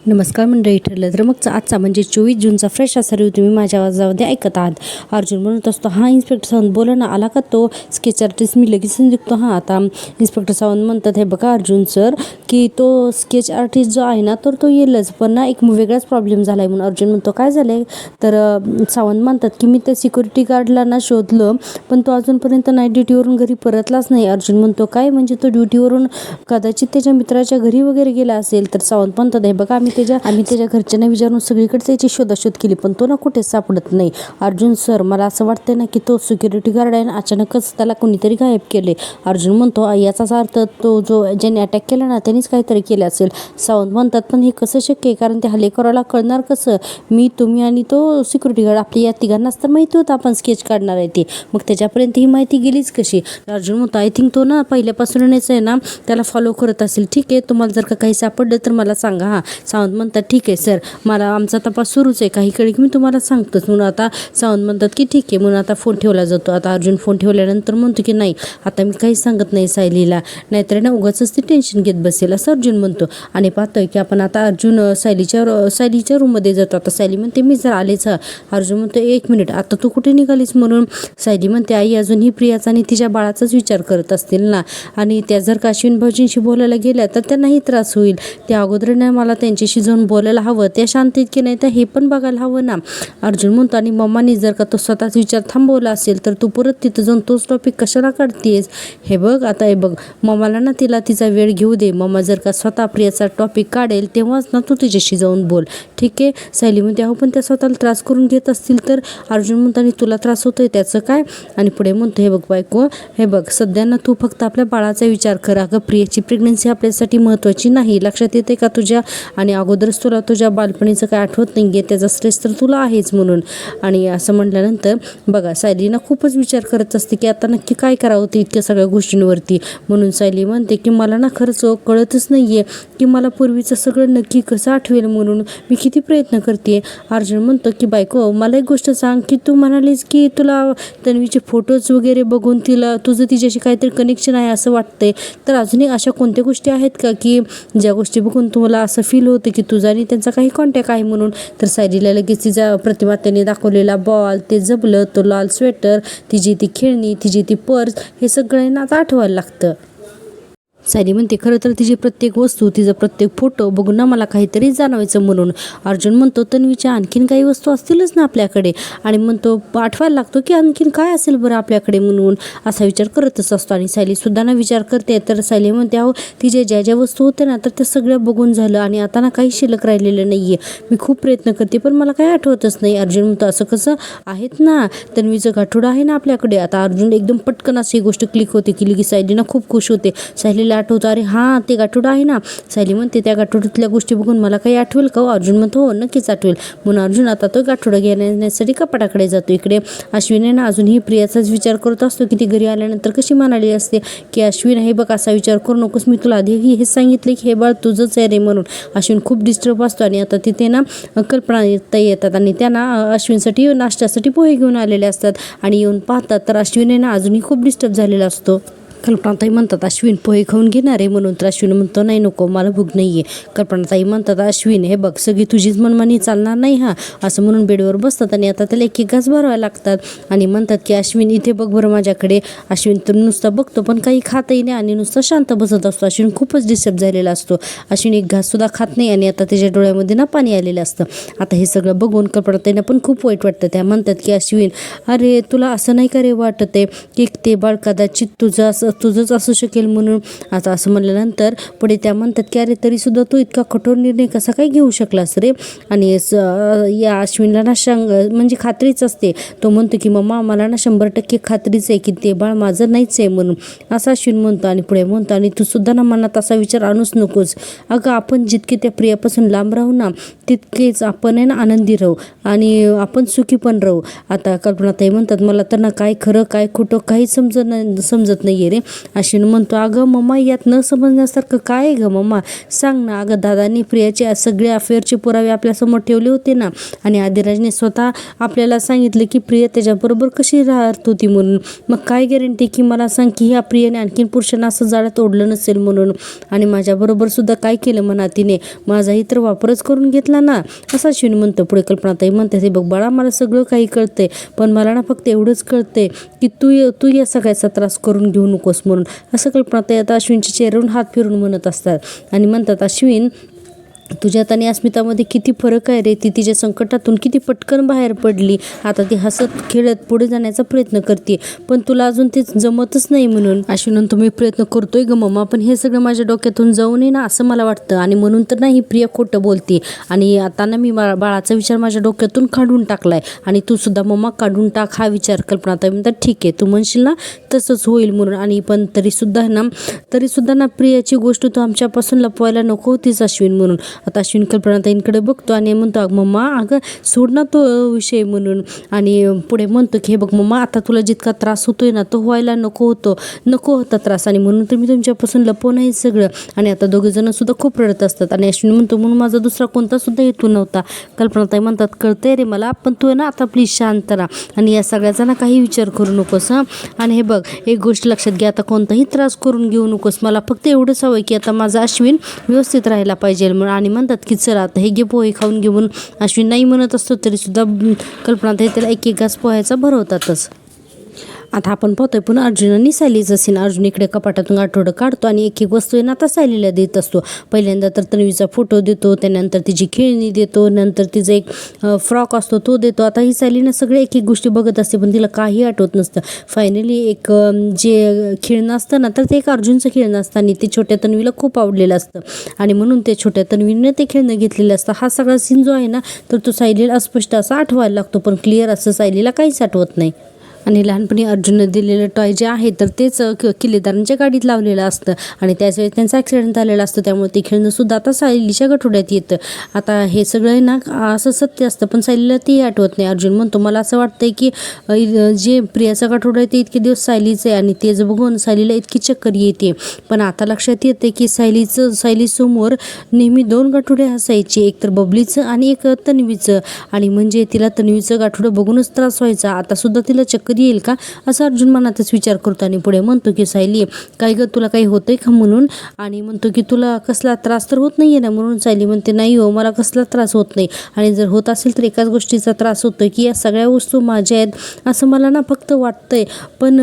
नमस्कार मंडळी, ठरलं तर मगचा आजचा म्हणजे 24 जूनचा फ्रेश असा रिव्ह्यू तुम्ही माझ्या आवाजामध्ये ऐकत आहात. अर्जुन म्हणत असतो, हां इन्स्पेक्टर सावंत बोला ना, आला का तो स्केच आर्टिस्ट? मी लगेच निघतो. हां आता इन्स्पेक्टर सावंत म्हणतात, हे बघा अर्जुन सर की तो स्केच आर्टिस्ट जो आहे ना तर तो येईलच, पण ना एक वेगळाच प्रॉब्लेम झाला आहे. म्हणून अर्जुन म्हणतो, काय झालं आहे? तर सावंत म्हणतात की मी त्या सिक्युरिटी गार्डला ना शोधलं, पण तो अजूनपर्यंत नाईट ड्युटीवरून घरी परतलाच नाही. अर्जुन म्हणतो, काय म्हणजे तो ड्युटीवरून कदाचित त्याच्या मित्राच्या घरी वगैरे गेला असेल. तर सावंत म्हणतात, हे बघा आम्ही त्याच्या घरच्यांना विचारून सगळीकडे त्याची शोधाशोध केली, पण तो ना कुठेच सापडत नाही. अर्जुन सर मला असं वाटतं ना की तो सिक्युरिटी गार्ड आहे ना, अचानकच त्याला कोणीतरी गायब केले. अर्जुन म्हणतो, याचाच अर्थ तो ज्याने अटॅक केला ना त्यांनीच काहीतरी केलं असेल. सावंत म्हणतात, पण हे कसं शक्य आहे? कारण ते हल्लेखोराला कळणार कसं? मी, तुम्ही आणि तो सिक्युरिटी गार्ड, आपल्या या तिघांनाच तर माहिती होतं आपण स्केच काढणार आहे ते, मग त्याच्यापर्यंत ही माहिती गेलीच कशी? अर्जुन म्हणतो, आय थिंक तो ना पहिल्यापासूनच आहे ना त्याला फॉलो करत असेल. ठीक आहे, तुम्हाला जर का काही सापडलं तर मला सांगा. हां सावंत म्हणतात, ठीक आहे सर, मला आमचा तपास सुरूच आहे, काही कळी मी तुम्हाला सांगतोच. म्हणून आता सावंत म्हणतात की ठीक आहे. म्हणून आता फोन ठेवला जातो. आता अर्जुन फोन ठेवल्यानंतर म्हणतो की नाही, आता मी काहीच सांगत नाही सायलीला, नाहीतर ना उगाचच ती टेन्शन घेत बसेल, असं अर्जुन म्हणतो. आणि पाहतोय की आपण आता अर्जुन सायलीच्या रूममध्ये जातो. आता सायली म्हणते, मी जर आलेच. अर्जुन म्हणतो, एक मिनिट, आता तू कुठे निघालीस? म्हणून सायली म्हणते, आई अजूनही प्रियाचा आणि तिच्या बाळाचाच विचार करत असतील ना, आणि त्या जर का अश्विन भाऊजींशी बोलायला गेल्या तर त्यांनाही त्रास होईल. त्या अगोदर नाही मला त्यांच्याशी जाऊन बोलायला हवं, त्या शांतीत की नाही तर हे पण बघायला हवं ना. अर्जुन म्हणतो, आणि मम्मानी जर का तो स्वतःच विचार थांबवला असेल तर तू परत तिथं जाऊन तोच टॉपिक कशाला काढतेस? हे बघ आता, हे बघ, मम्माला ना तिचा वेळ घेऊ दे. मम्मा जर का स्वतः प्रियाचा टॉपिक काढेल तेव्हाच ना तू तिच्याशी जाऊन बोल, ठीक आहे? सायली म्हणते, अहो पण त्या स्वतःला त्रास करून घेत असतील तर? अर्जुन म्हणतो, आणि तुला त्रास होतोय त्याचं काय? आणि पुढे म्हणतो, हे बघ बायको, हे बघ, सध्या ना तू फक्त आपल्या बाळाचा विचार कर. अगं प्रियाची प्रेग्नन्सी आपल्यासाठी महत्त्वाची नाही, लक्षात येते का तुझ्या? आणि अगोदरच तुला तुझ्या बालपणीचं काय आठवत नाही आहे, त्याचा स्ट्रेस तर तुला आहेच. म्हणून आणि असं म्हटल्यानंतर बघा सायली ना खूपच विचार करत असते की आता नक्की काय करावं होतं इतक्या सगळ्या गोष्टींवरती. म्हणून सायली म्हणते की मला ना खरंच कळतच नाही आहे की मला पूर्वीचं सगळं नक्की कसं आठवेल, म्हणून मी किती प्रयत्न करते. अर्जुन म्हणतो की बायको, मला एक गोष्ट सांग, की तू म्हणालीस की तुला तन्वीचे फोटोज वगैरे बघून तुझं तिच्याशी काहीतरी कनेक्शन आहे असं वाटतंय, तर अजूनही अशा कोणत्या गोष्टी आहेत का की ज्या गोष्टी बघून तुम्हाला असं फील होतं की तुझा आणि त्यांचा काही कॉन्टॅक्ट आहे म्हणून? तर सायलीला लगेच तिचा प्रतिभा, त्याने दाखवलेला बॉल, ते जबलं, तो लाल स्वेटर, तिची ती खेळणी, तिची ती पर्स, हे सगळ्यांना आता आठवायला लागतं. सायली म्हणते, खरं तर तिची प्रत्येक वस्तू, तिचा प्रत्येक फोटो बघून ना मला काहीतरी जाणवायचं. म्हणून अर्जुन म्हणतो, तन्वीच्या आणखीन काही वस्तू असतीलच ना आपल्याकडे? आणि म्हणतो, आठवायला लागतो की आणखीन काय असेल बरं आपल्याकडे, म्हणून असा विचार करतच असतो. आणि सायलीसुद्धा ना विचार करते. तर सायली म्हणते, अहो तिचे ज्या वस्तू होत्या ना तर त्या सगळ्या बघून झालं, आणि आता ना काही शिल्लक राहिलेलं नाही आहे. मी खूप प्रयत्न करते पण मला काही आठवतच नाही. अर्जुन म्हणतो, असं कसं? आहेत ना, तन्वीचं गाठोडं आहे ना आपल्याकडे. आता अर्जुन एकदम पटकन अशी गोष्ट क्लिक होते की सायली ना खूप खुश होते. सायलीला आठवतं, अरे हां ते गाठोडं आहे ना. सायली म्हणते, त्या गाठोड्यातल्या गोष्टी बघून मला काही आठवेल का? अर्जुन म्हणतो, हो नक्कीच आठवेल. म्हणून अर्जुन आता तो गाठोडं घेण्यासाठी कपाटाकडे जातो. इकडे अश्विन ना अजूनही प्रियाचाच विचार करत असतो की ती घरी आल्यानंतर कशी म्हणाली असते की अश्विन, हे बघ असा विचार करू नकोस, मी तुला आधी हेच सांगितले की हे बाळ तुझंच आहे रे. म्हणून अश्विन खूप डिस्टर्ब असतो. आणि आता तिथे ना कल्पना येतात आणि त्यांना अश्विनसाठी नाश्त्यासाठी पोहे घेऊन आलेले असतात. आणि येऊन पाहतात तर अश्विन ना अजूनही खूप डिस्टर्ब झालेला असतो. कल्पनाताई म्हणतात, अश्विन पोहे खाऊन घेणार आहे? म्हणून तर अश्विन म्हणतो, नाही नको, मला भूक नाही आहे. कल्पनाताई म्हणतात, अश्विन हे बघ, सगळी तुझीच मनमानी चालणार नाही हां, असं म्हणून बेडवर बसतात. आणि आता त्याला एक घास भरावा लागतात. आणि म्हणतात की अश्विन इथे बघ बरं माझ्याकडे. अश्विन तर नुसता बघतो पण काही खातही नाही आणि नुसता शांत बसत असतो. अश्विन खूपच डिस्टर्ब झालेला असतो. अश्विन एक घाससुद्धा खात नाही आणि आता त्याच्या डोळ्यामध्ये ना पाणी आलेलं असतं. आता हे सगळं बघून कल्पनाताईंना पण खूप वाईट वाटतं. त्या म्हणतात की अश्विन, अरे तुला असं नाही का रे वाटत आहे की ते बाळ कदाचित तुझंच असू शकेल? म्हणून आता असं म्हणल्यानंतर पुढे त्या म्हणतात की अरे तरीसुद्धा तू इतका कठोर निर्णय कसा काय घेऊ शकलास रे? आणि या अश्विनला ना म्हणजे खात्रीच असते. तो म्हणतो की मम्मा, मला ना 100% खात्रीच आहे की ते बाळ माझं नाहीच आहे म्हणून, असं अश्विन म्हणतो. आणि पुढे म्हणतो, आणि तू सुद्धा ना मनात असा विचार आणूच नकोस. अगं आपण जितके त्या प्रियापासून लांब राहू ना तितकेच आपण आहे ना आनंदी राहू आणि आपण सुखी पण राहू. आता कल्पनाताई म्हणतात, मला तर ना काय खरं काय खोटं काही समजत नाही रे. मध्ये अश्विन म्हणतो, अगं मम्मा यात न समजण्यासारखं काय आहे ग मम्मा, सांग ना. अगं दादांनी प्रियाचे सगळे अफेअरचे पुरावे आपल्यासमोर ठेवले होते ना, आणि आदिराजने स्वतः आपल्याला सांगितलं की प्रिया त्याच्याबरोबर कशी राहत होती म्हणून. मग काय गॅरंटी की मला सांग की ह्या प्रियाने आणखीन पुरुषांना असं जाळ्यात ओढलं नसेल म्हणून, आणि माझ्याबरोबर सुद्धा काय केलं म्हणा तिने, माझाही तर वापरच करून घेतला ना, असं अश्विन म्हणतो. पुढे कल्पनाताई म्हणते, हे बघ बाळा, मला सगळं काही कळतंय, पण मला ना फक्त एवढंच कळतंय की तू या सगळ्याचा त्रास करून घेऊ नकोस म्हणून, असं कल्पनाताई आता अश्विनच्या चेहऱ्यावरून हात फिरून म्हणत असतात. आणि म्हणतात, अश्विन तुझ्यात आणि अस्मितामध्ये किती फरक आहे रे, ती तिच्या संकटातून किती पटकन बाहेर पडली, आता ती हसत खेळत पुढे जाण्याचा प्रयत्न करते, पण तुला अजून ते जमतच नाही म्हणून. अश्विन तुम्ही प्रयत्न करतोय ग मम्मा, पण हे सगळं माझ्या डोक्यातून जाऊ नये ना असं मला वाटतं, आणि म्हणून तर नाही प्रिया खोटं बोलते, आणि आता ना मी बाळाचा विचार माझ्या डोक्यातून काढून टाकलाय, आणि तू सुद्धा मम्मा काढून टाक हा विचार. कल्पनाताई म्हणतात, ठीक आहे तू म्हणशील ना तसंच होईल म्हणून, आणि पण तरीसुद्धा ना प्रियाची गोष्ट तू आमच्यापासून लपवायला नको होतीच अश्विन म्हणून. आता अश्विन कल्पनाताईंकडे बघतो आणि म्हणतो, अग मम्मा अगं सोड ना तो विषय म्हणून, आणि पुढे म्हणतो की हे बघ मम्मा, आता तुला जितका त्रास होतोय ना तो व्हायला नको होता त्रास, आणि म्हणून तर मी तुमच्यापासून लपवून आहे सगळं. आणि आता दोघे जण सुद्धा खूप रडत असतात, आणि अश्विन म्हणतो, म्हणून माझा दुसरा कोणता सुद्धा हेतू नव्हता. कल्पनाताई म्हणतात, कळतंय रे मला, पण तू ना आता प्लीज शांत राहा, आणि या सगळ्याचा ना काही विचार करू नकोस हां. आणि हे बघ एक गोष्ट लक्षात घ्या, आता कोणताही त्रास करून घेऊ नकोस, मला फक्त एवढंच हवं की आता माझा अश्विन व्यवस्थित राहायला पाहिजे म्हणून. आणि म्हणतात की चला आता हे घे पोहे खाऊन घेऊन. अश्विन नाही म्हणत असतो तरीसुद्धा कल्पनाताई त्याला एक घास पोह्याचा भरवतातच. आता आपण पाहतोय पुन्हा अर्जुन आणि सायलीचं सीन. अर्जुन इकडे कपाटातून आठवडं काढतो आणि एक वस्तू आहे ना आता सायलीला देत असतो. पहिल्यांदा तर तन्वीचा फोटो देतो, त्यानंतर तिची खेळणी देतो, नंतर तिचा एक फ्रॉक असतो तो देतो. आता ही सायलीनं सगळे एक गोष्टी बघत असते, पण तिला काही आठवत नसतं. फायनली एक जे खेळणं असतं ना, तर ते एक अर्जुनचं खेळणं असतं, आणि ते छोट्या तन्वीला खूप आवडलेलं असतं, आणि म्हणून ते छोट्या तन्वीने ते खेळणं घेतलेलं असतं. हा सगळा सीन जो आहे ना, तर तो सायलीला अस्पष्ट असा आठवायला लागतो, पण क्लिअर असं सायलीला काहीच आठवत नाही. आणि लहानपणी अर्जुननं दिलेलं टॉय जे आहे तर तेच किल्लेदारांच्या गाडीत लावलेलं असतं, आणि त्याच वेळेस त्यांचा ॲक्सिडेंट झालेला असतो, त्यामुळे ते खेळणंसुद्धा आता सायलीच्या गठोड्यात येतं. आता हे सगळं ना असं सत्य असतं, पण सायलीला तेही आठवत नाही. अर्जुन म्हणतो, मला असं वाटतंय की जे प्रियाचा गठोडा आहे ते इतके दिवस सायलीचं आहे, आणि तेच बघून सायलीला इतकी चक्कर येते. पण आता लक्षात येते की सायलीसमोर नेहमी 2 गठोडे असायचे, एक तर बबलीचं आणि एक तन्वीचं, आणि म्हणजे तिला तन्वीचं गाठोडं बघूनच त्रास व्हायचा, आता सुद्धा तिला चक्कर येईल का असं अर्जुन मनातच विचार करतो. आणि पुढे म्हणतो की सायली काय ग, तुला काही होतंय का म्हणून, आणि म्हणतो की तुला कसला त्रास तर होत नाहीये ना म्हणून. सायली म्हणते, नाही हो, मला कसला त्रास होत नाही, आणि जर होत असेल तर एकाच गोष्टीचा त्रास होतोय की या सगळ्या वस्तू माझ्या आहेत असं मला ना फक्त वाटतंय, पण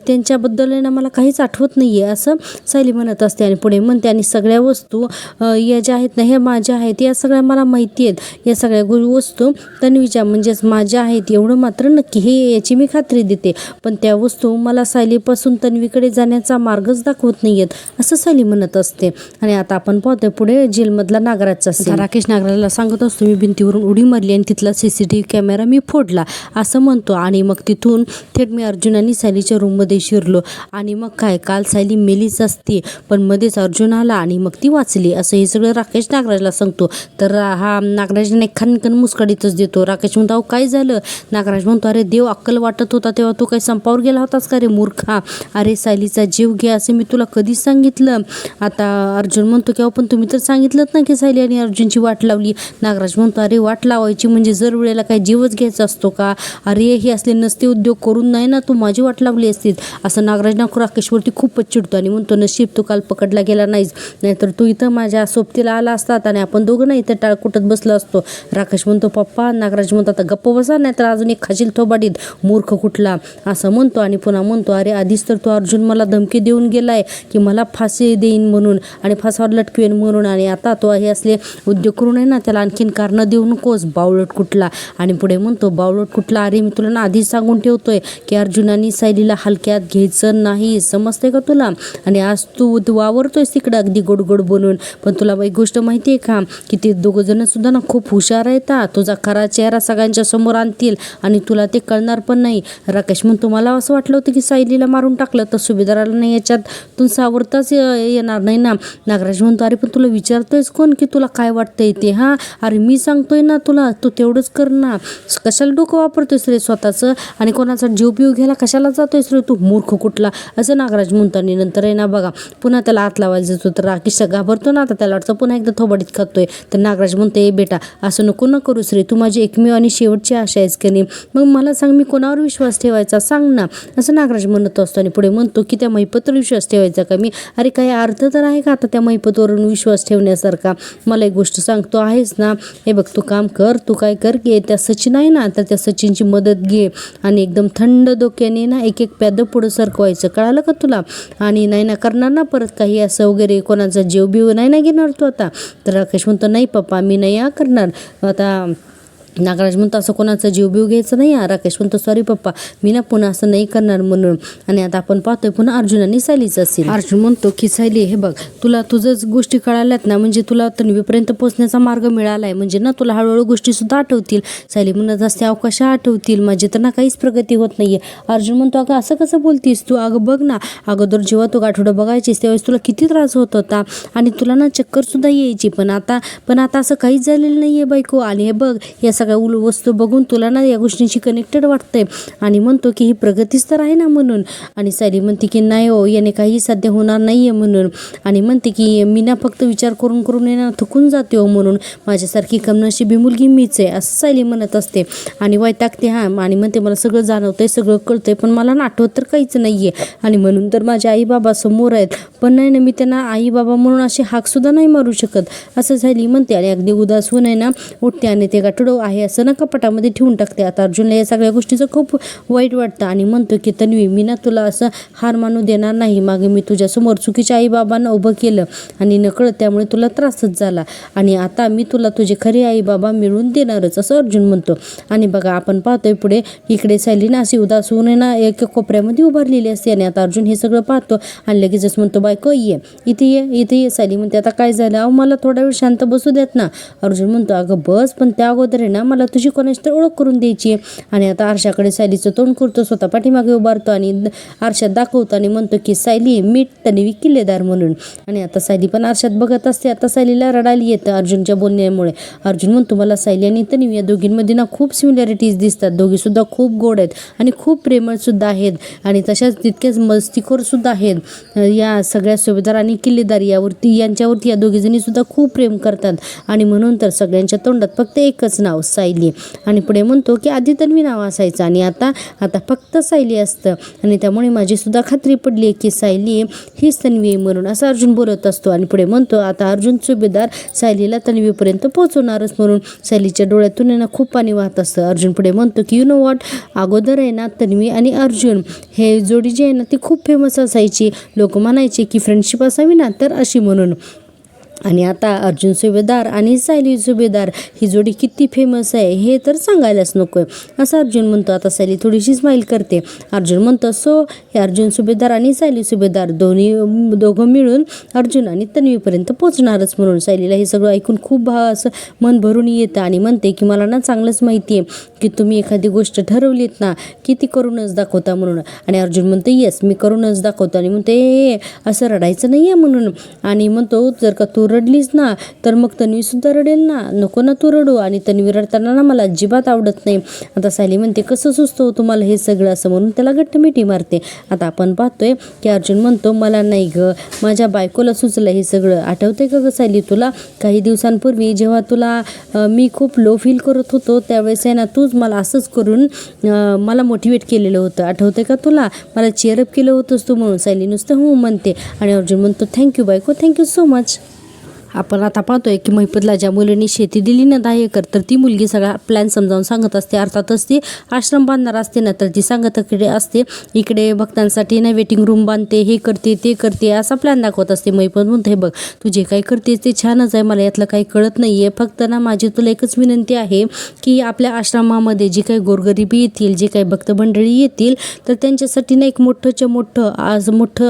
त्यांच्याबद्दल ना मला काहीच आठवत नाहीये असं सायली म्हणत असते. आणि पुढे म्हणते, आणि सगळ्या वस्तू या ज्या आहेत ना ह्या माझ्या आहेत, या सगळ्या मला माहिती आहेत, या सगळ्या वस्तू तन्वीच्या म्हणजेच माझ्या आहेत एवढं मात्र नक्की, हे याची मी खात्री देते, पण त्या वस्तू मला सायलीपासून तन्वीकडे जाण्याचा मार्गच दाखवत नाहीयेत असं सायली म्हणत असते. आणि आता आपण पाहतोय पुढे जेलमधला नागराजचा सीन. राकेश नागराजला सांगत असतो, मी भिंतीवरून उडी मारली आणि तिथला CCTV कॅमेरा मी फोडला असं म्हणतो, आणि मग तिथून थेट मी अर्जुन आणि सायलीच्या रूममध्ये शिरलो, आणि मग काय काल सायली मेलीच असते, पण मध्येच अर्जुन आला आणि मग ती वाचली असं हे सगळं राकेश नागराजला सांगतो. तर हा नागराजने खानकन मुस्काडीतच देतो. राकेश म्हणतो, काय झालं? नागराज म्हणतो, अरे देव अक्कल वाटत होता तेव्हा तू काही संपावर गेला होतास का रे मूर्खा, अरे सायलीचा जीव घे असं मी तुला कधीच सांगितलं. आता अर्जुन म्हणतो की पण तुम्ही तर सांगितलं ना की सायली आणि अर्जुनची वाट लावली. नागराज म्हणतो, अरे वाट लावायची म्हणजे जर वेळेला काय जीवच घ्यायचा असतो का, अरे हे असले नसते उद्योग करून नाही ना तू माझी वाट लावली असतीस असं नागराज राकेशवरती खूपच चिडतो, आणि म्हणतो, नशीब तू काल पकडला गेला नाहीस, नाहीतर तू इथं माझ्या सोबतीला आला असतात आणि आपण दोघं नाही इथं टाळकुटत बसलो असतो. राकेश म्हणतो, पप्पा. नागराज म्हणतो, आता गप्प बसा, नाही तर अजून एक खाशील थोबाडीत मूर्ख कुठला असं म्हणतो. आणि पुन्हा म्हणतो, अरे आधीच तर तो अर्जुन मला धमकी देऊन गेलाय की मला फाशी देईन म्हणून आणि फासावर लटकवेन म्हणून, आणि आता तो हे असले उद्योग करून आहे ना त्याला आणखीन कारणं देऊ नकोस बावळट कुठला. आणि पुढे म्हणतो, बावळट कुठला, अरे मी तुला ना आधीच सांगून ठेवतोय की अर्जुनानी सायलीला हलक्यात घ्यायचं नाही, समजते का तुला, आणि आज तू वावरतोयस तिकडं अगदी गोड गोड बनून, पण तुला एक गोष्ट माहिती आहे का की ते दोघं जण सुद्धा ना खूप हुशार आहेत, तुझा खरा चेहरा सगळ्यांच्या समोर आणतील आणि तुला ते कळणार पण नाही. राकेश म्हणतो मला असं वाटलं होतं की सायलीला मारून टाकलं तर सुभेदाराला नाही याच्यातून सावरताच येणार नाही ना. नागराज म्हणतो अरे पण तुला विचारतोयस कोण की तुला काय वाटतंय ते? हां अरे मी सांगतोय ना तुला, तू तेवढंच कर ना. कशाला डोकं वापरतोयस रे स्वतःचं आणि कोणाचा जीव पिऊ घ्यायला कशाला जातोयस रे तू मूर्ख कुठला, असं नागराज म्हणतो. आणि नंतर आहे ना बघा पुन्हा त्याला हात लावायला जातो तर राकेश घाबरतो ना. आता त्याला वाटतं पुन्हा एकदा थोबाडीत खातोय. तर नागराज म्हणतो ए बेटा असं नको न करूस रे, तू माझी एकमेव आणि शेवटची आशा आहेस की नाही, मग मला सांग मी कोणावर विश्वास ठेवायचा सांग ना, असं नागराज म्हणत असतो. आणि पुढे म्हणतो की त्या महिपतवर विश्वास ठेवायचा का मी? अरे काही अर्थ तर आहे का आता त्या महिपतवरून विश्वास ठेवण्यासारखा? मला एक गोष्ट सांगतो आहेस ना, हे बघ तू काम कर, तू काय कर की त्या सचिन आहे ना तर त्या सचिनची मदत घे आणि एकदम थंड डोक्याने ना एक एक प्याद पुढं सरकवायचं, कळालं का तुला? आणि नाही ना करणार ना परत काही असं वगैरे, कोणाचा जीव बिव नाही ना घेणार तू आता? तर राकेश म्हणतो नाही पप्पा मी नाही करणार. आता नागराज म्हणतो असं कोणाचा जीव बिव घ्यायचं नाही. राकेश म्हणतो सॉरी पप्पा मी ना पुन्हा असं नाही करणार म्हणून. आणि आता आपण पाहतोय पुन्हा अर्जुन आणि सायलीचं असेल. अर्जुन म्हणतो की सायली हे बघ तुला तुझंच गोष्टी कळाल्यात ना, म्हणजे तुला तन्वीपर्यंत पोहोचण्याचा मार्ग मिळाला आहे, म्हणजे ना तुला हळूहळू गोष्टी सुद्धा आठवतील. सायली म्हणत असते अवकाशा आठवतील, माझी तर ना काहीच प्रगती होत नाहीये. अर्जुन म्हणतो अगं असं कसं बोलतीस तू? अगं बघ ना अगोदर जेव्हा तू गाठोडं बघायचीस त्यावेळेस तुला किती त्रास होत होता आणि तुला ना चक्कर सुद्धा यायची, पण आता असं काहीच झालेलं नाहीये बायको. आणि हे बघ या सगळ्या वस्तू बघून तुला ना या गोष्टींशी कनेक्टेड वाटतंय आणि म्हणतो की ही प्रगतीच तर आहे ना म्हणून. आणि सायली म्हणते की नाही हो याने काही साध्य होणार नाहीये म्हणून. आणि म्हणते की मी ना फक्त विचार करून करून येणार थकून जाते हो, म्हणून माझ्यासारखी कमनशिबी मुलगी मीच आहे असं सायली म्हणत असते. आणि वैतागते हां आणि म्हणते मला सगळं जाणवतंय सगळं कळतंय पण मला ना आठवत तर काहीच नाहीये आणि म्हणून तर माझे आई बाबा समोर आहेत, पण नाही ना मी त्यांना आई बाबा म्हणून असे हाक सुद्धा नाही मारू शकत असं सायली म्हणते. आणि अगदी उदास होऊन आहे ना उठते आणि ते गाठोडं आहे असं ना कपाटामध्ये ठेवून टाकते. आता अर्जुनला या सगळ्या गोष्टीचं खूप वाईट वाटतं आणि म्हणतो की तन्वी मी ना तुला असं हार मानू देणार नाही. मागे मी तुझ्यासमोर चुकीच्या आई बाबांना उभं केलं आणि नकळत त्यामुळे तुला त्रासच झाला आणि आता मी तुला तुझे खरे आई बाबा मिळवून देणारच असं अर्जुन म्हणतो. आणि बघा आपण पाहतोय पुढे इकडे सायली ना अशी उदास होऊन ना एक कोपऱ्यामध्ये उभारलेली असते आणि आता अर्जुन हे सगळं पाहतो आणि लगेचच म्हणतो बायको ये इथे ये. सायली म्हणते आता काय झालं? अहो मला थोडा वेळ शांत बसू देत ना. अर्जुन म्हणतो अगं बस पण त्या अगोदर आहे ना मला तुझी कोणाची तर ओळख करून द्यायची आहे. आणि आता आरशाकडे सायलीचं तोंड करतो, स्वतः पाठीमागे उभारतो आणि आरशात दाखवतो आणि म्हणतो की सायली मीठ तन्वी किल्लेदार म्हणून. आणि आता सायली पण आरशात बघत असते. आता सायलीला रडायला येतं अर्जुनच्या बोलण्यामुळे. अर्जुन म्हणतो मला सायली आणि तन्वी या दोघींमध्ये ना खूप सिमिलॅरिटीज दिसतात, दोघी सुद्धा खूप गोड आहेत आणि खूप प्रेमळ सुद्धा आहेत आणि तशाच तितकेच मस्तीखोर सुद्धा आहेत. या सगळ्या सुभेदार आणि किल्लेदार यांच्यावरती या दोघीजणी सुद्धा खूप प्रेम करतात आणि म्हणून तर सगळ्यांच्या तोंडात फक्त एकच नाव सायली. आणि पुढे म्हणतो की आधी तन्वी नाव असायचं आणि आता फक्त सायली असतं आणि त्यामुळे माझी सुद्धा खात्री पडली की सायली हीच तन्वी आहे म्हणून असं अर्जुन बोलत असतो. आणि पुढे म्हणतो आता अर्जुन सुभेदार सायलीला तन्वीपर्यंत पोहोचवणारच म्हणून. सायलीच्या डोळ्यातून ना खूप पाणी वाहत असतं. अर्जुन पुढे म्हणतो की यू नो वॉट अगोदर आहे ना तन्वी आणि अर्जुन हे जोडी जी आहे ना ती खूप फेमस असायची, लोक म्हणायचे की फ्रेंडशिप असावी ना तर अशी म्हणून. आणि आता अर्जुन सुभेदार आणि सायली सुभेदार ही जोडी किती फेमस आहे हे तर सांगायलाच नको आहे असं अर्जुन म्हणतो. आता सायली थोडीशी स्माईल करते. अर्जुन म्हणतो सो हे अर्जुन सुभेदार आणि सायली सुभेदार दोघं मिळून अर्जुन आणि तन्वीपर्यंत पोचणारच म्हणून. सायलीला हे सगळं ऐकून खूप असं मन भरून येतं आणि म्हणते की मला ना चांगलंच माहिती आहे की तुम्ही एखादी गोष्ट ठरवलीत ना की ती करूनच दाखवता म्हणून. आणि अर्जुन म्हणतो येस मी करूनच दाखवतो आणि म्हणते असं रडायचं नाही आहे म्हणून. आणि म्हणतो जर का तू रडलीस ना तर मग तन्वी सुद्धा रडेल ना, नको ना तू रडू आणि तन्वी रडताना ना मला अजिबात आवडत नाही. आता सायली म्हणते कसं सुचतो तुम्हाला हे सगळं असं म्हणून त्याला घट्ट मिठी मारते. आता आपण पाहतोय की अर्जुन म्हणतो मला नाही ग माझ्या बायकोला सुचलं हे सगळं. आठवतंय का ग सायली तुला काही दिवसांपूर्वी जेव्हा तुला मी खूप लो फील करत होतो त्यावेळेस आहे ना तूच मला असंच करून मला मोटिवेट केलेलं होतं, आठवतंय का तुला? मला चेअरअप केलं होतंस तू म्हणून. सायली नुसतं हो म्हणते आणि अर्जुन म्हणतो थँक्यू बायको थँक्यू सो मच. आपण आता पाहतोय की महिपतला ज्या मुलींनी शेती दिली ना 10 एकर तर ती मुलगी सगळा प्लॅन समजावून सांगत असते. अर्थातच ती आश्रम बांधणार असते ना तर ती सांगतकडे असते. इकडे भक्तांसाठी ना वेटिंग रूम बांधते, हे करते ते करते असा प्लॅन दाखवत असते. महिपत म्हणते बघ तू जे काही करतेस ते छानच आहे, मला यातलं काही कळत नाही आहे, फक्त ना माझी तुला एकच विनंती आहे की आपल्या आश्रमामध्ये जी काही गोरगरिबी येतील, जे काही भक्तमंडळी येतील तर त्यांच्यासाठी ना एक मोठं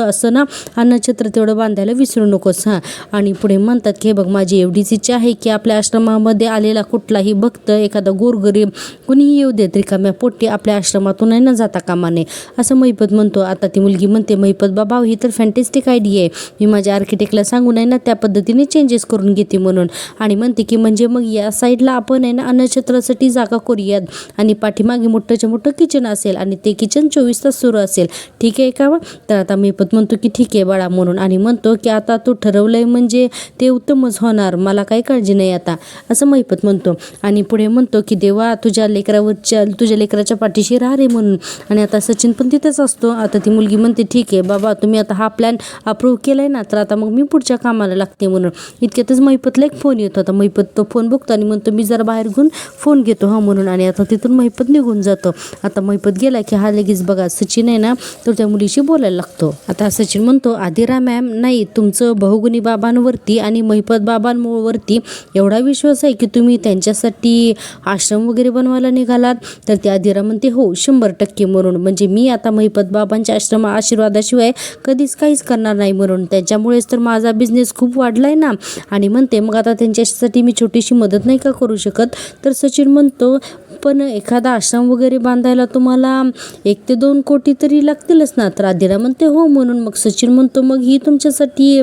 असं ना अन्नछत्र तेवढं बांधायला विसरू नकोस हां. आणि पुढे म्हणतात की हे बघ माझी एवढीच इच्छा आहे की आपल्या आश्रमामध्ये आलेला कुठलाही भक्त एखादा गोरगरीब कुणीही येऊ देत रिकाम्या पोटी आपल्या आश्रमातून न जाता कामा नये असं महिपत म्हणतो. आता ती मुलगी म्हणते महिपत बाबा ही तर फॅन्टॅस्टिक आयडिया आहे, मी माझ्या आर्किटेक्टला सांगून आहे ना त्या पद्धतीने चेंजेस करून घेते म्हणून. आणि म्हणते की म्हणजे मग या साईडला आपण आहे ना अन्नछत्रासाठी जागा करूयात आणि पाठीमागे मोठंच्या मोठं किचन असेल आणि ते किचन 24 तास सुरू असेल, ठीक आहे का? तर आता महिपत म्हणतो की ठीक आहे बाळा म्हणून. आणि म्हणतो की आता तू ठरवलंय म्हणजे ते उत्तमच होणार, मला काही काळजी नाही आता असं महिपत म्हणतो. आणि पुढे म्हणतो की देवा तुझ्या लेकराच्या पाठीशी राहा रे म्हणून. आणि आता सचिन पण तिथेच असतो. आता ती मुलगी म्हणते ठीक आहे बाबा तुम्ही आता हा प्लॅन अप्रूव्ह केलाय ना, तर आता मग मी पुढच्या कामाला लागते म्हणून. इतक्यातच महिपतला एक फोन येतो. आता महिपत तो फोन बघतो आणि म्हणतो मी जरा बाहेर घेऊन फोन घेतो हा म्हणून. आणि आता तिथून महिपत निघून जातो. आता महिपत गेला की हा लगेच बघा सचिन आहे ना तो त्या मुलीशी बोलायला लागतो. आता सचिन म्हणतो आदिरा मॅम नाही, तुमचं बहुगुणी बाबांवरती आणि महिपत बाबांवरती एवढा विश्वास आहे की तुम्ही त्यांच्यासाठी आश्रम वगैरे बनवायला निघालात? तर ती आदिरा म्हणते हो 100% म्हणून. म्हणजे मी आता महिपत बाबांच्या आशीर्वादाशिवाय कधीच काहीच करणार नाही म्हणून. त्याच्यामुळेच तर माझा बिझनेस खूप वाढलाय ना. आणि म्हणते मग आता त्यांच्यासाठी मी छोटीशी मदत नाही का करू शकत? तर सचिन म्हणतो पण एखादा आश्रम वगैरे बांधायला तुम्हाला 1 ते 2 कोटी तरी लागतीलच ना. तर आदिरा म्हणते हो म्हणून. मग सचिन म्हणतो मग ही तुमच्यासाठी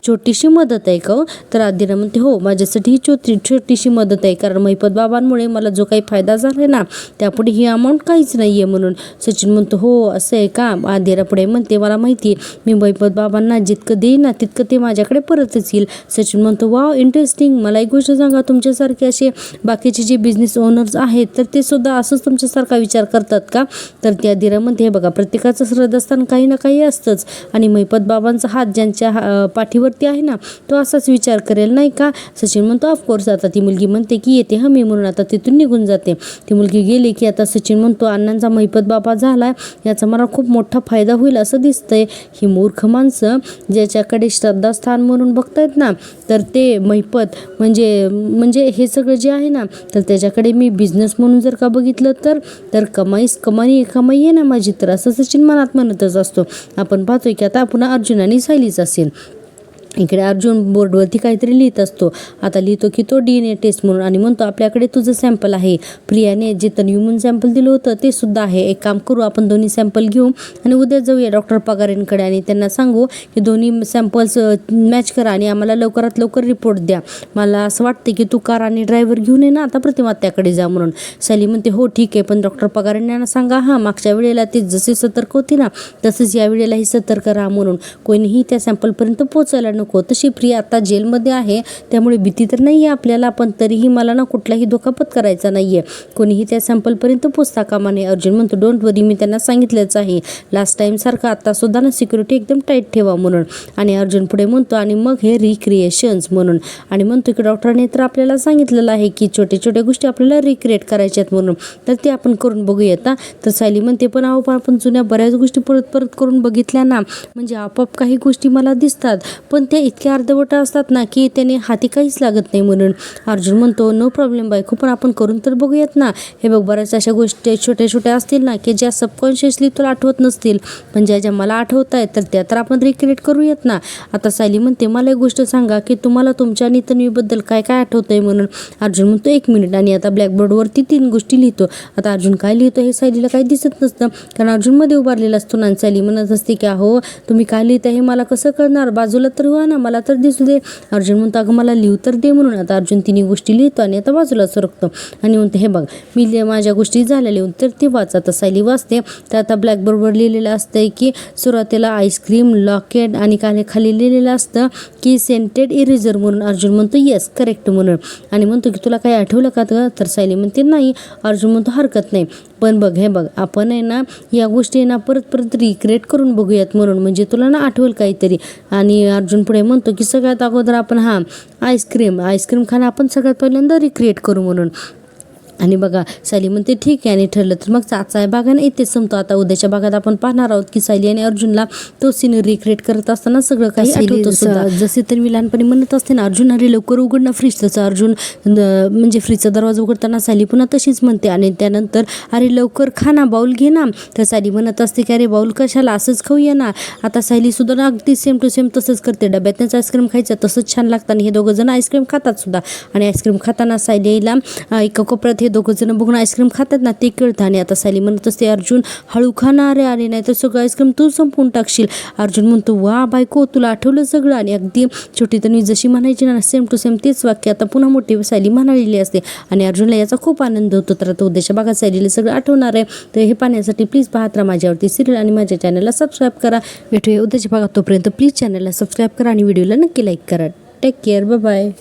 छोटीशी मदत आहे का? तर आदिरा म्हणते हो माझ्यासाठी ही छोटीशी मदत आहे, कारण महिपत बाबांमुळे मला जो काही फायदा झाला ना त्यापुढे ही अमाऊंट काहीच नाही आहे म्हणून. सचिन म्हणतो हो असं आहे का? आदिरा पुढे म्हणते मला माहिती आहे मी महिपत बाबांना जितकं देईन ना तितकं ते माझ्याकडे परतच येईल. सचिन म्हणतो वाव इंटरेस्टिंग, मला एक गोष्ट सांगा तुमच्यासारखे असे बाकीचे जे बिझनेस ओनर्स आहेत तर ते सुद्धा असंच तुमच्यासारखा विचार करतात का? तर त्या आदिरा म्हणते हे बघा प्रत्येकाचं श्रद्धास्थान काही ना काही असतंच आणि महिपत बाबांचा हात ज्यांच्या पाठीवरती आहे ना तो असाच विचार करेल नाही का? सचिन म्हणतो ऑफकोर्स. आता ती मुलगी म्हणते की येते मी म्हणून. आता तिथून निघून जाते. ती मुलगी गेली की आता सचिन म्हणतो अण्णांचा महिपत बाबा झाला याचा मला खूप मोठा फायदा होईल असं दिसतंय. ही मूर्ख माणसं ज्याच्याकडे श्रद्धास्थान म्हणून बघतायत ना तर ते महिपत म्हणजे हे सगळं जे आहे ना तर त्याच्याकडे मी बिझनेस म्हणून जर का बघितलं तर कमाई आहे ना माझी. तर असं सचिन मनात म्हणतच असतो. आपण पाहतोय की आता पुन्हा अर्जुन आणि सायलीच असेल. इकडे अर्जुन बोर्डवरती काहीतरी लिहित असतो. आता लिहितो की तो DNA टेस्ट म्हणून. आणि म्हणतो आपल्याकडे तुझं सॅम्पल आहे, प्रियाने जे तन्वी म्हणून सॅम्पल दिलं होतं ते सुद्धा आहे. एक काम करू आपण दोन्ही सॅम्पल घेऊ आणि उद्या जाऊया डॉक्टर पगारेंकडे आणि त्यांना सांगू की दोन्ही सॅम्पल्स मॅच करा आणि आम्हाला लवकरात लवकर रिपोर्ट द्या. मला असं वाटते की तू कार आणि ड्रायव्हर घेऊन ये ना आता प्रतिमात्याकडे जा म्हणून. सायली म्हणते हो ठीक आहे पण डॉक्टर पगारेंना सांगा हां मागच्या वेळेला ते जसे सतर्क होते ना तसंच या वेळेलाही सतर्क राहा म्हणून. कोणीही त्या सॅम्पलपर्यंत पोचायला नको. तशी प्रिया आता जेलमध्ये आहे त्यामुळे भीती तर नाही आहे आपल्याला, पण तरीही मला ना कुठलाही धोकापत करायचा नाही आहे. कोणीही त्या सॅम्पलपर्यंत पोचता कामा नये. अर्जुन म्हणतो डोंट वरी, मी त्यांना सांगितलंच आहे लास्ट टाईम सारखं आता सुद्धा ना सिक्युरिटी एकदम टाईट ठेवा म्हणून. आणि अर्जुन पुढे म्हणतो आणि मग हे रिक्रिएशन्स म्हणून. आणि म्हणतो की डॉक्टरने तर आपल्याला सांगितलेलं आहे की छोट्या गोष्टी आपल्याला रिक्रिएट करायच्या आहेत म्हणून, तर ते आपण करून बघूयात. तर सायली म्हणते पण आपण जुन्या बऱ्याच गोष्टी परत करून बघितल्या ना म्हणजे आपोआप काही गोष्टी मला दिसतात पण ते इतक्या अर्धवट असतात ना की त्याने हाती काहीच लागत नाही म्हणून. अर्जुन म्हणतो नो प्रॉब्लेम बायको, पण आपण करून तर बघूयात ना. हे बघ बऱ्याच अशा गोष्टी छोट्या असतील ना की ज्या सबकॉन्शियसली तुला आठवत नसतील पण ज्या मला आठवत आहेत तर त्या तर आपण रिक्रिएट करूयात ना. आता सायली म्हणते मला एक गोष्ट सांगा की तुम्हाला तुमच्या आणि तन्वीबद्दल काय आठवतंय म्हणून. अर्जुन म्हणतो 1 मिनिट. आणि आता ब्लॅकबोर्डवरती 3 गोष्टी लिहितो. आता अर्जुन काय लिहितो हे सायलीला काही दिसत नसतं कारण अर्जुन मध्ये उभारलेला असतो ना. सायली म्हणत असते की अहो तुम्ही काय लिहिता हे मला कसं कळणार, बाजूला तर व्हा ना, मला तर दिसू दे. अर्जुन म्हणतो अगं मला लिहू तर दे म्हणून. आता अर्जुन 3 गोष्टी लिहितो आणि आता बाजूला सरकतो आणि म्हणतो हे बघ मी माझ्या गोष्टी झाल्या लिहून तर ते वाच. आता सायली वाचते तर आता ब्लॅकबोर्डवर लिहिलेलं असतंय की सुरुवातीला आईस्क्रीम लॉकेट आणि खाली लिहिलेलं असतं की सेंटेड इरेझर म्हणून. अर्जुन म्हणतो येस करेक्ट म्हणून. आणि म्हणतो की तुला काही आठवलं का? तर सायली म्हणते नाही. अर्जुन म्हणतो हरकत नाही पण बघ हे बघ आपण आहे ना या गोष्टी ना परत रिक्रिएट करून बघूयात म्हणून, म्हणजे तुला ना आठवल काहीतरी. आणि अर्जुन पुढे म्हणतो की सगळ्यात अगोदर आपण आईस्क्रीम खाणं आपण सगळ्यात पहिल्यांदा रिक्रिएट करू म्हणून. आणि बघा सायली म्हणते ठीक आहे आणि ठरलं तर मग आजचा भाग ना इथेच संपतो. आता उद्याच्या भागात आपण पाहणार आहोत की सायली आणि अर्जुनला तो सीन रिक्रिएट करत असताना सगळं काही आठवतं सुद्धा. जसे तर मी लहानपणी म्हणत असते ना, अर्जुन अरे लवकर उघड ना फ्रीज, तसं अर्जुन म्हणजे फ्रीजचा दरवाजा उघडताना सायली पुन्हा तशीच म्हणते. आणि त्यानंतर अरे लवकर खा ना, बाऊल घे ना, तर सायली म्हणत असते की अरे बाऊल कशाला, असंच खाऊया ना. आता सायली सुद्धा ना अगदी सेम टू सेम तसंच करते, डब्यातच आईस्क्रीम खायचं तसंच छान लागतं. आणि हे दोघं जण आईस्क्रीम खातात सुद्धा. आणि आईस्क्रीम खाताना सायलीला एका कोपऱ्यात हे दोघं जण बघून आईस्क्रीम खातात ना ते कळतं. आणि आता सायली म्हणत असते अर्जुन हळू खाणार अरे नाही तर सगळं आईस्क्रीम तू संपवून टाकशील. अर्जुन म्हणतो वा बायको तुला आठवलं सगळं. आणि अगदी छोटी तन्वी जशी म्हणायची ना सेम टू सेम तेच वाक्य आता पुन्हा मोठी सायली म्हणालेली असते. आणि अर्जुनला याचा खूप आनंद होतो. तर आता उद्याच्या भागात सायलीला सगळं आठवणार आहे. तर हे पाहण्यासाठी प्लीज पाहत राहा माझ्यावरती सिरियल आणि माझ्या चॅनलला सबस्क्राईब करा. भेटूया उद्याच्या भागात, तोपर्यंत प्लीज चॅनलला सबस्क्राईब करा आणि व्हिडिओला नक्की लाईक करा. Take care, bye bye.